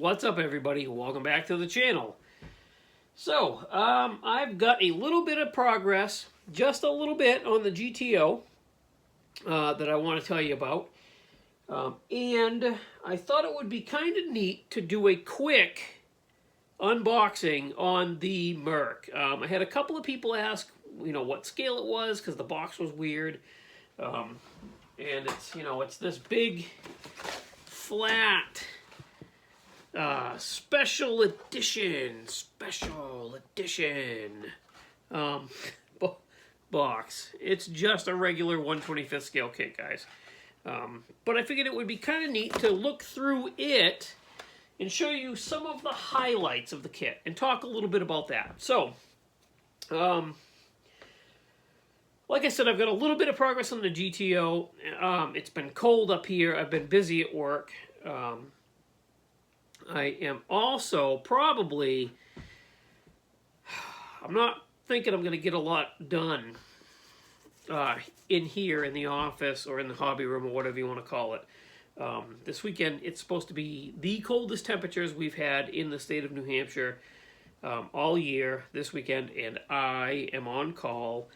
What's up, everybody? Welcome back to the channel. So, I've got a little bit of progress, just a little bit, on the GTO that I want to tell you about. And I thought it would be kind of neat to do a quick unboxing on the Merc. I had a couple of people ask, what scale it was, because the box was weird. And it's, it's this big, flat, special edition box. It's just a regular 1/25th scale kit, guys. But I figured it would be kind of neat to look through it and show you some of the highlights of the kit and talk a little bit about that. So, like I said, I've got a little bit of progress on the GTO. It's been cold up here. I've been busy at work. I am also probably, I'm not thinking I'm going to get a lot done in here in the office or in the hobby room or whatever you want to call it. This weekend, it's supposed to be the coldest temperatures we've had in the state of New Hampshire all year this weekend, and I am on call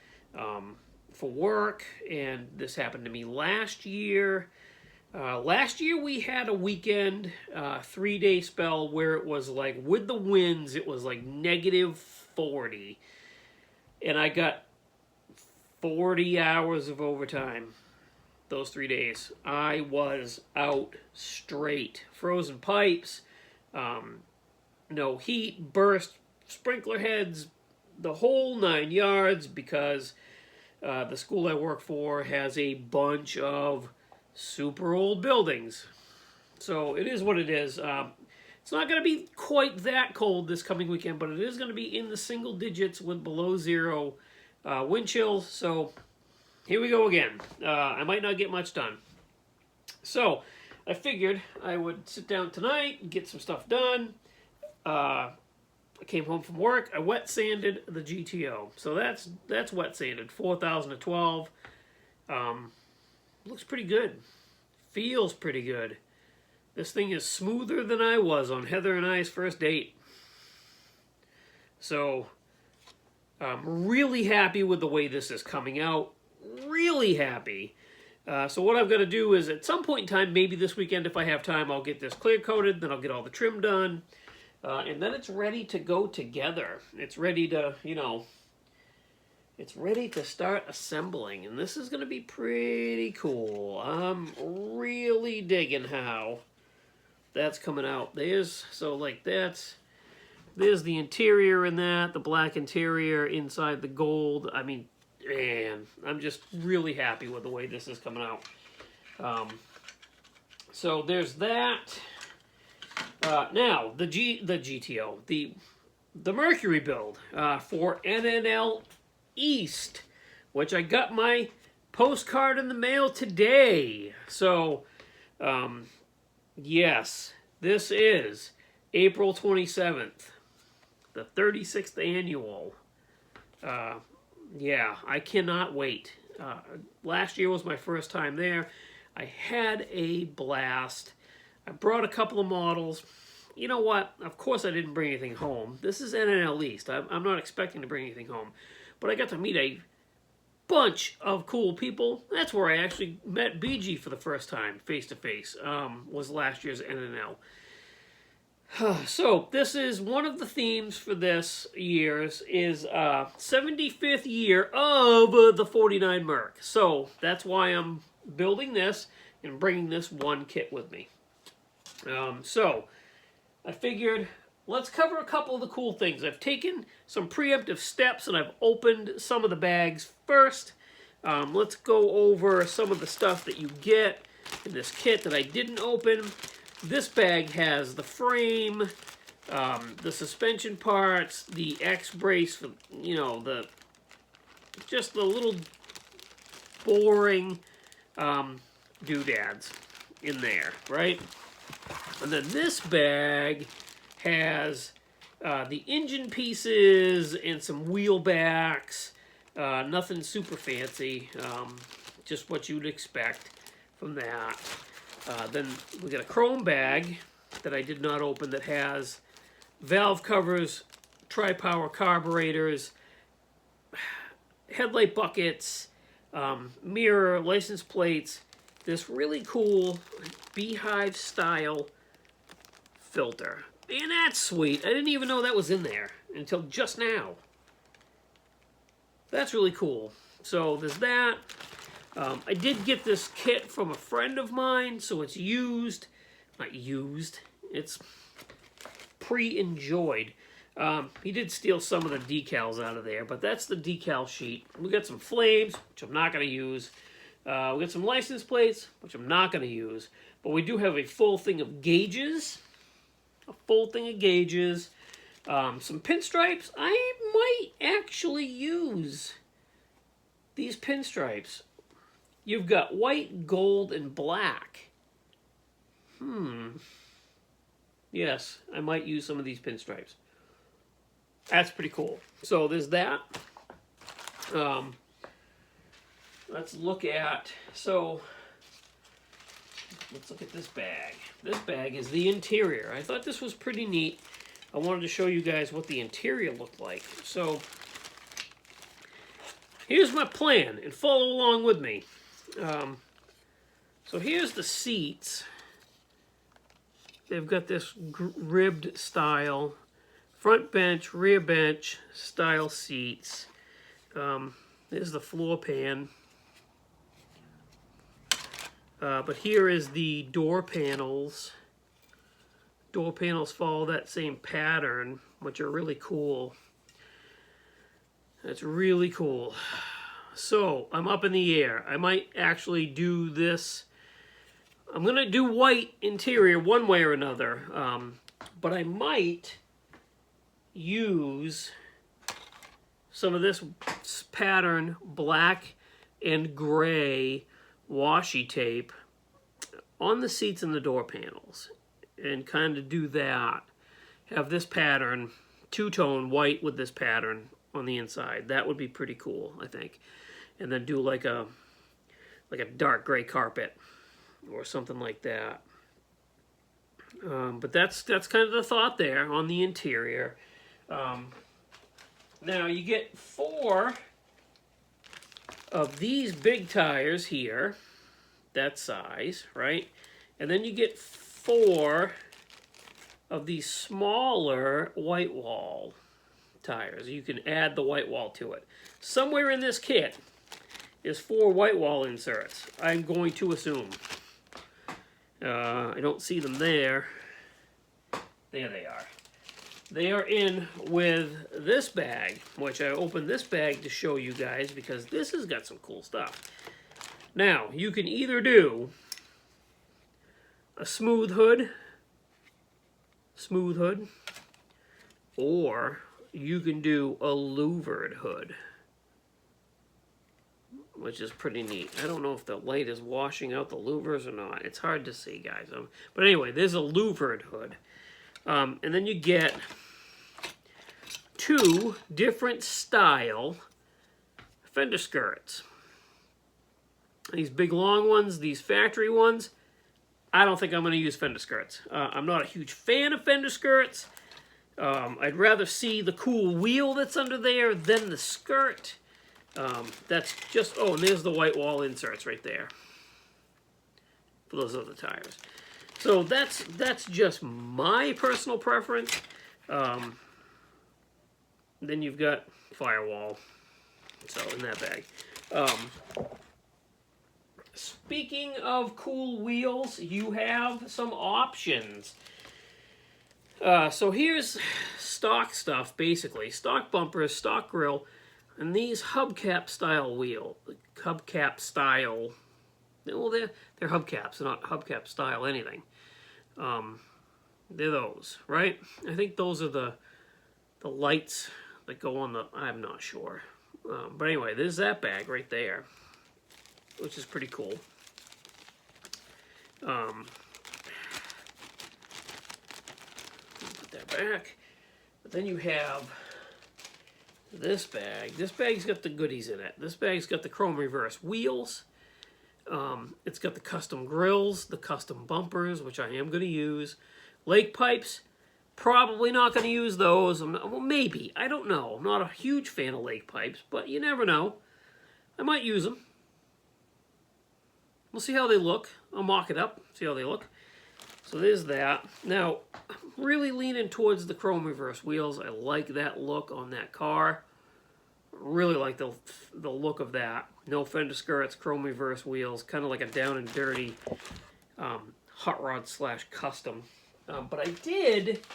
for work, and this happened to me last year. Last year we had a weekend, 3-day spell where it was like, with the winds, it was like -40. And I got 40 hours of overtime those 3 days. I was out straight. Frozen pipes, no heat, burst sprinkler heads, the whole 9 yards, because the school I work for has a bunch of super old buildings. So it is what it is. It's not going to be quite that cold this coming weekend, but it is going to be in the single digits with below zero wind chills. So here we go again. I might not get much done. So I figured I would sit down tonight and get some stuff done. I came home from work. I wet sanded the GTO. So that's wet sanded, 4012. Looks pretty good. Feels pretty good. This thing is smoother than I was on Heather and I's first date. So I'm really happy with the way this is coming out. Really happy. So what I've got to do is, at some point in time, maybe this weekend if I have time, I'll get this clear coated, then I'll get all the trim done. And then it's ready to go together. It's ready to, it's ready to start assembling, and this is going to be pretty cool. I'm really digging how that's coming out. There's the interior in that, the black interior inside the gold. I mean, man, I'm just really happy with the way this is coming out. So there's that. Now, the GTO, the Mercury build for NNL East, which I got my postcard in the mail today. So, yes, this is April 27th, the 36th annual. Yeah, I cannot wait. Last year was my first time there. I had a blast. I brought a couple of models. You know what? Of course I didn't bring anything home. This is NNL East. I'm not expecting to bring anything home. But I got to meet a bunch of cool people. That's where I actually met BG for the first time, face-to-face, was last year's NNL. So, this is one of the themes for this year's is 75th year of the 49 Merc. So, that's why I'm building this and bringing this one kit with me. So, I figured, let's cover a couple of the cool things. I've taken some preemptive steps and I've opened some of the bags first. Let's go over some of the stuff that you get in this kit that I didn't open. This bag has the frame, the suspension parts, the X-brace for, just the little boring doodads in there, right? And then this bag has the engine pieces and some wheel backs. Nothing super fancy, just what you'd expect from that. Then we got a chrome bag that I did not open that has valve covers, tri-power carburetors, headlight buckets, mirror, license plates, this really cool beehive style filter. Man, that's sweet. I didn't even know that was in there until just now. That's really cool. So there's that. I did get this kit from a friend of mine, so it's used. Not used. It's pre-enjoyed. He did steal some of the decals out of there, but that's the decal sheet. We got some flames, which I'm not going to use. We got some license plates, which I'm not going to use. But we do have a full thing of gauges. A full thing of gauges. Some pinstripes. I might actually use these pinstripes. You've got white, gold, and black. Yes, I might use some of these pinstripes. That's pretty cool. So there's that. Let's look at, let's look at this bag. This bag is the interior. I thought this was pretty neat. I wanted to show you guys what the interior looked like. So here's my plan, and follow along with me. So here's the seats. They've got this ribbed style, front bench, rear bench style seats. There's the floor pan. But here is the door panels. Door panels follow that same pattern, which are really cool. That's really cool. So, I'm up in the air. I might actually do this. I'm going to do white interior one way or another. But I might use some of this pattern, black and gray washi tape on the seats and the door panels. And kind of do that. Have this pattern, two-tone white with this pattern on the inside. That would be pretty cool, I think. And then do like a dark gray carpet or something like that. But that's kind of the thought there on the interior. Now you get 4 of these big tires here, that size, right? And then you get 4 of these smaller white wall tires. You can add the white wall to it. Somewhere in this kit is 4 white wall inserts, I'm going to assume. I don't see them there. There they are. They are in with this bag, which I opened this bag to show you guys because this has got some cool stuff. Now, you can either do a smooth hood, or you can do a louvered hood, which is pretty neat. I don't know if the light is washing out the louvers or not. It's hard to see, guys. But anyway, there's a louvered hood. And then you get 2 different style fender skirts. These big long ones, these factory ones, I don't think I'm going to use fender skirts. I'm not a huge fan of fender skirts. I'd rather see the cool wheel that's under there than the skirt. That's just, oh, and there's the white wall inserts right there for those other tires. So that's just my personal preference. Then you've got firewall, so in that bag. Speaking of cool wheels, you have some options. So here's stock stuff, basically. Stock bumpers, stock grille, and these hubcap style wheel. Hubcap style. Well, they're hubcaps, they're not hubcap style anything. They're those, right? I think those are the lights that go on the, I'm not sure. But anyway, there's that bag right there, which is pretty cool. Put that back. But then you have this bag. This bag's got the goodies in it. This bag's got the chrome reverse wheels. It's got the custom grills, the custom bumpers, which I am going to use. Lake pipes, probably not going to use those. Well, maybe. I don't know. I'm not a huge fan of lake pipes, but you never know. I might use them. We'll see how they look. I'll mock it up, see how they look. So there's that. Now, I'm really leaning towards the chrome reverse wheels. I like that look on that car. Really like the look of that. No fender skirts, chrome reverse wheels, kind of like a down and dirty hot rod / custom. But I did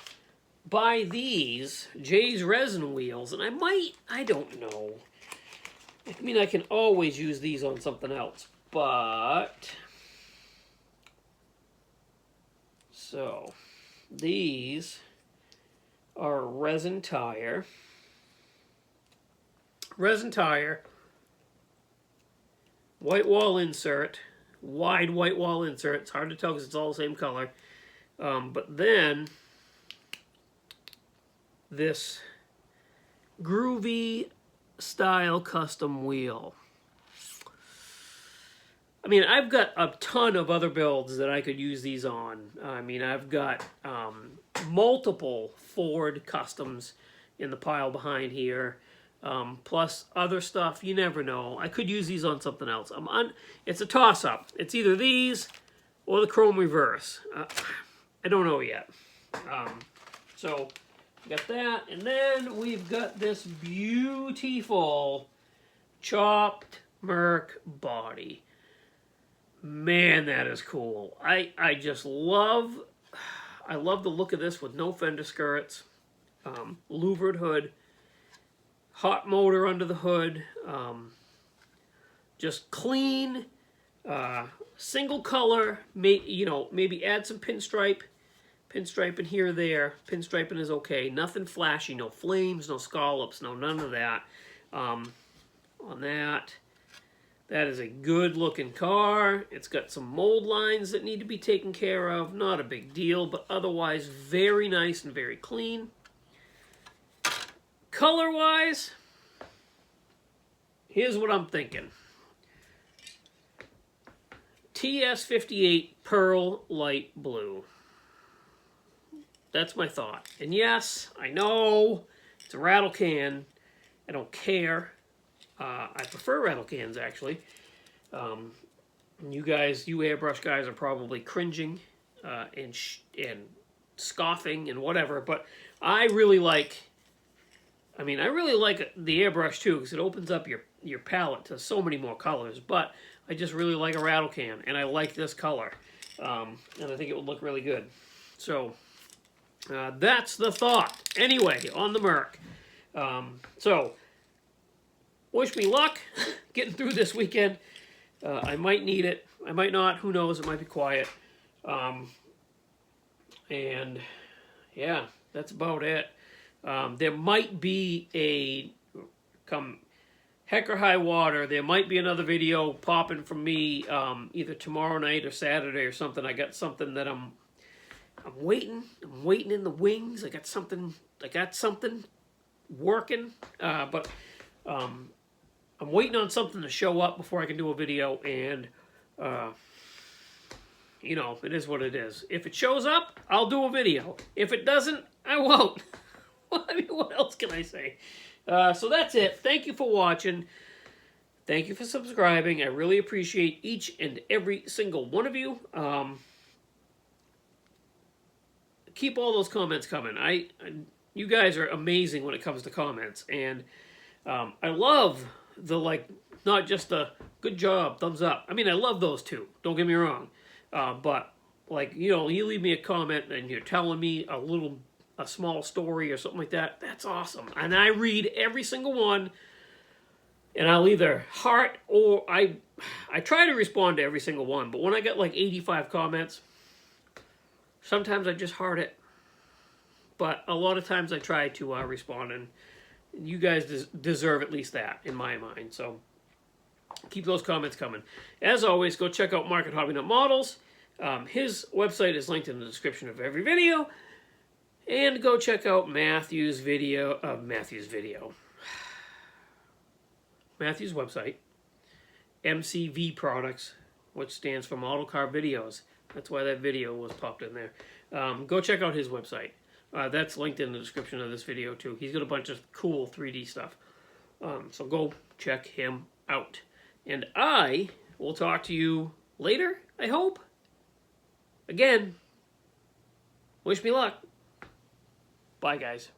buy these Jay's resin wheels, and I don't know. I mean, I can always use these on something else, but so these are resin tire, white wall insert, wide white wall insert. It's hard to tell because it's all the same color. But then this groovy style custom wheel. I mean, I've got a ton of other builds that I could use these on. I mean, I've got multiple Ford customs in the pile behind here, plus other stuff. You never know. I could use these on something else. It's a toss-up. It's either these or the chrome reverse. I don't know yet. So got that, and then we've got this beautiful chopped Merc Body. Man, that is cool. I just love, I love the look of this with no fender skirts, louvered hood, hot motor under the hood, just clean, single color. Maybe add some pinstriping here or there. Pinstriping is okay. Nothing flashy. No flames. No scallops. No none of that. On that, that is a good looking car. It's got some mold lines that need to be taken care of. Not a big deal, but otherwise very nice and very clean. Color wise, here's what I'm thinking. TS58 Pearl Light Blue. That's my thought. And yes, I know it's a rattle can. I don't care. I prefer rattle cans, actually. You airbrush guys are probably cringing and scoffing and whatever, but I really like the airbrush too, because it opens up your palette to so many more colors, but I just really like a rattle can, and I like this color, and I think it would look really good. So that's the thought. Anyway, on the Merc. So wish me luck getting through this weekend. I might need it. I might not. Who knows? It might be quiet. And yeah, that's about it. There might be come heck or high water, there might be another video popping from me either tomorrow night or Saturday or something. I got something that I'm waiting in the wings. I got something working, but I'm waiting on something to show up before I can do a video, and it is what it is. If it shows up, I'll do a video. If it doesn't, I won't. I mean, what else can I say? So that's it. Thank you for watching. Thank you for subscribing. I really appreciate each and every single one of you. Keep all those comments coming. You guys are amazing when it comes to comments, and I love the not just a good job, thumbs up. I mean, I love those too. Don't get me wrong, but you leave me a comment and you're telling me a small story or something like that. That's awesome, and I read every single one, and I'll either heart or I try to respond to every single one. But when I get 85 comments, sometimes I just heart it. But a lot of times I try to respond, and you guys deserve at least that in my mind. So keep those comments coming. As always, go check out Market Hobby Nut Models. His website is linked in the description of every video. And go check out Matthew's website, MCV Products, which stands for Model Car Videos. That's why that video was popped in there. Go check out his website. That's linked in the description of this video too. He's got a bunch of cool 3D stuff. So go check him out. And I will talk to you later, I hope. Again, wish me luck. Bye, guys.